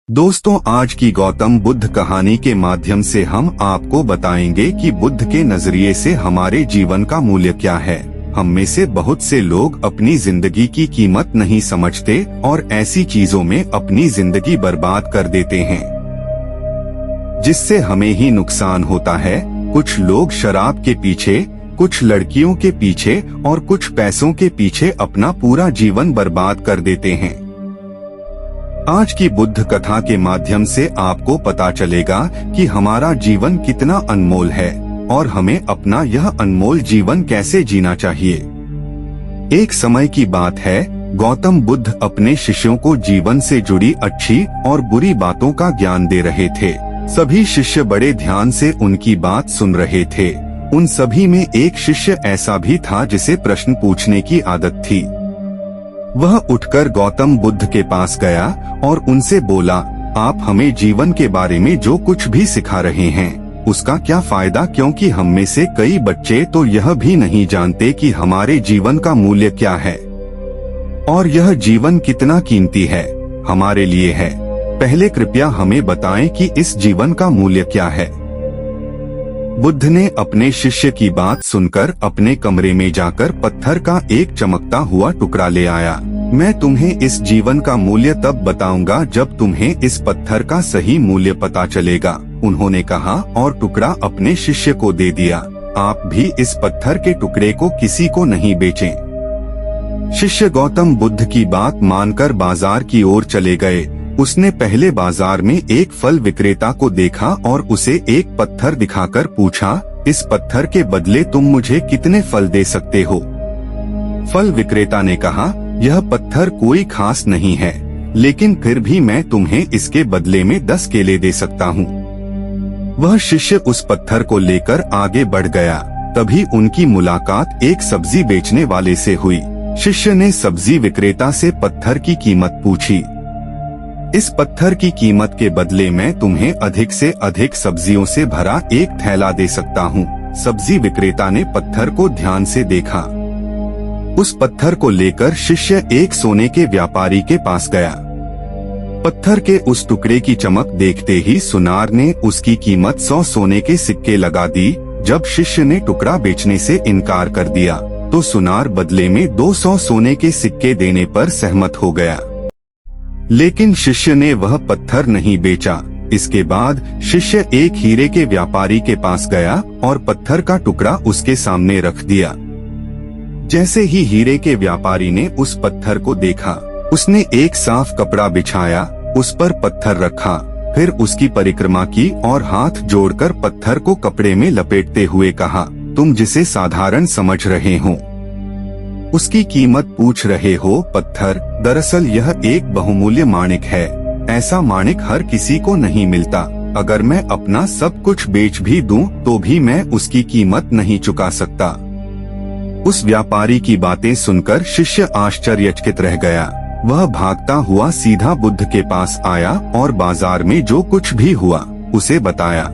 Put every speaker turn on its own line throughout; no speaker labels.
दोस्तों, आज की गौतम बुद्ध कहानी के माध्यम से हम आपको बताएंगे कि बुद्ध के नजरिए से हमारे जीवन का मूल्य क्या है। हम में से बहुत से लोग अपनी जिंदगी की कीमत नहीं समझते और ऐसी चीजों में अपनी जिंदगी बर्बाद कर देते हैं जिससे हमें ही नुकसान होता है। कुछ लोग शराब के पीछे, कुछ लड़कियों के पीछे और कुछ पैसों के पीछे अपना पूरा जीवन बर्बाद कर देते हैं। आज की बुद्ध कथा के माध्यम से आपको पता चलेगा कि हमारा जीवन कितना अनमोल है और हमें अपना यह अनमोल जीवन कैसे जीना चाहिए। एक समय की बात है, गौतम बुद्ध अपने शिष्यों को जीवन से जुड़ी अच्छी और बुरी बातों का ज्ञान दे रहे थे। सभी शिष्य बड़े ध्यान से उनकी बात सुन रहे थे। उन सभी में एक शिष्य ऐसा भी था जिसे प्रश्न पूछने की आदत थी। वह उठकर गौतम बुद्ध के पास गया और उनसे बोला, आप हमें जीवन के बारे में जो कुछ भी सिखा रहे हैं उसका क्या फायदा, क्योंकि हम में से कई बच्चे तो यह भी नहीं जानते कि हमारे जीवन का मूल्य क्या है और यह जीवन कितना कीमती है हमारे लिए है। पहले कृपया हमें बताएं कि इस जीवन का मूल्य क्या है। बुद्ध ने अपने शिष्य की बात सुनकर अपने कमरे में जाकर पत्थर का एक चमकता हुआ टुकड़ा ले आया। मैं तुम्हें इस जीवन का मूल्य तब बताऊंगा जब तुम्हें इस पत्थर का सही मूल्य पता चलेगा, उन्होंने कहा और टुकड़ा अपने शिष्य को दे दिया। आप भी इस पत्थर के टुकड़े को किसी को नहीं बेचें। शिष्य गौतम बुद्ध की बात मानकर बाजार की ओर चले गए। उसने पहले बाजार में एक फल विक्रेता को देखा और उसे एक पत्थर दिखाकर पूछा, इस पत्थर के बदले तुम मुझे कितने फल दे सकते हो? फल विक्रेता ने कहा, यह पत्थर कोई खास नहीं है, लेकिन फिर भी मैं तुम्हें इसके बदले में 10 केले दे सकता हूँ। वह शिष्य उस पत्थर को लेकर आगे बढ़ गया। तभी उनकी मुलाकात एक सब्जी बेचने वाले से हुई। शिष्य ने सब्जी विक्रेता से पत्थर की कीमत पूछी। इस पत्थर की कीमत के बदले मैं तुम्हें अधिक से अधिक सब्जियों से भरा एक थैला दे सकता हूँ। सब्जी विक्रेता ने पत्थर को ध्यान से देखा। उस पत्थर को लेकर शिष्य एक सोने के व्यापारी के पास गया। पत्थर के उस टुकड़े की चमक देखते ही सुनार ने उसकी कीमत 100 सोने के सिक्के लगा दी। जब शिष्य ने टुकड़ा बेचने से इनकार कर दिया तो सुनार बदले में 200 सोने के सिक्के देने पर सहमत हो गया, लेकिन शिष्य ने वह पत्थर नहीं बेचा। इसके बाद शिष्य एक हीरे के व्यापारी के पास गया और पत्थर का टुकड़ा उसके सामने रख दिया। जैसे ही हीरे के व्यापारी ने उस पत्थर को देखा, उसने एक साफ कपड़ा बिछाया, उस पर पत्थर रखा, फिर उसकी परिक्रमा की और हाथ जोड़कर पत्थर को कपड़े में लपेटते हुए कहा, तुम जिसे साधारण समझ रहे हो उसकी कीमत पूछ रहे हो पत्थर, दरअसल यह एक बहुमूल्य माणिक है। ऐसा माणिक हर किसी को नहीं मिलता। अगर मैं अपना सब कुछ बेच भी दूं तो भी मैं उसकी कीमत नहीं चुका सकता। उस व्यापारी की बातें सुनकर शिष्य आश्चर्यचकित रह गया। वह भागता हुआ सीधा बुद्ध के पास आया और बाजार में जो कुछ भी हुआ उसे बताया।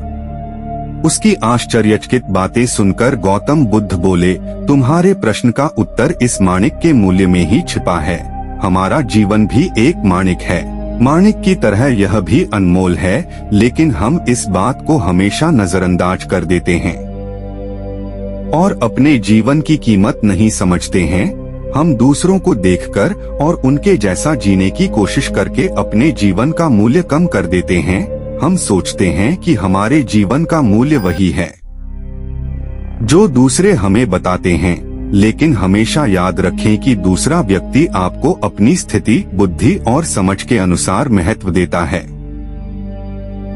उसकी आश्चर्यचकित बातें सुनकर गौतम बुद्ध बोले, तुम्हारे प्रश्न का उत्तर इस माणिक के मूल्य में ही छिपा है। हमारा जीवन भी एक माणिक है। माणिक की तरह यह भी अनमोल है, लेकिन हम इस बात को हमेशा नजरअंदाज कर देते हैं और अपने जीवन की कीमत नहीं समझते हैं। हम दूसरों को देखकर और उनके जैसा जीने की कोशिश करके अपने जीवन का मूल्य कम कर देते हैं। हम सोचते हैं कि हमारे जीवन का मूल्य वही है जो दूसरे हमें बताते हैं, लेकिन हमेशा याद रखें कि दूसरा व्यक्ति आपको अपनी स्थिति, बुद्धि और समझ के अनुसार महत्व देता है।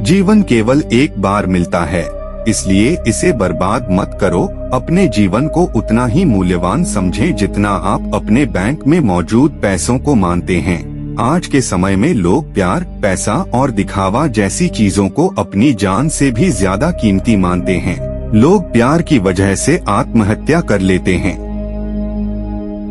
जीवन केवल एक बार मिलता है, इसलिए इसे बर्बाद मत करो। अपने जीवन को उतना ही मूल्यवान समझें जितना आप अपने बैंक में मौजूद पैसों को मानते हैं। आज के समय में लोग प्यार, पैसा और दिखावा जैसी चीजों को अपनी जान से भी ज्यादा कीमती मानते हैं। लोग प्यार की वजह से आत्महत्या कर लेते हैं।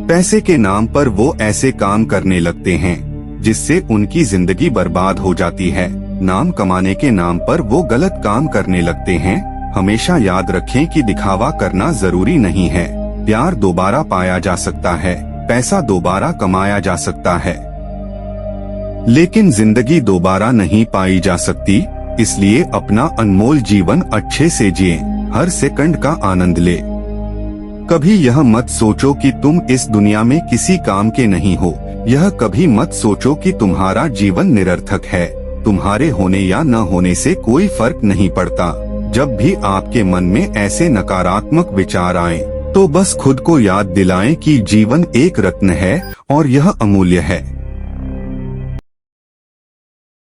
पैसे के नाम पर वो ऐसे काम करने लगते हैं जिससे उनकी जिंदगी बर्बाद हो जाती है। नाम कमाने के नाम पर वो गलत काम करने लगते हैं। हमेशा याद रखें कि दिखावा करना जरूरी नहीं है। प्यार दोबारा पाया जा सकता है, पैसा दोबारा कमाया जा सकता है। लेकिन जिंदगी दोबारा नहीं पाई जा सकती, इसलिए अपना अनमोल जीवन अच्छे से जिए, हर सेकंड का आनंद ले। कभी यह मत सोचो कि तुम इस दुनिया में किसी काम के नहीं हो, यह कभी मत सोचो कि तुम्हारा जीवन निरर्थक है। तुम्हारे होने या न होने से कोई फर्क नहीं पड़ता। जब भी आपके मन में ऐसे नकारात्मक विचार आए, तो बस खुद को याद दिलाएं कि जीवन एक रत्न है और यह अमूल्य है।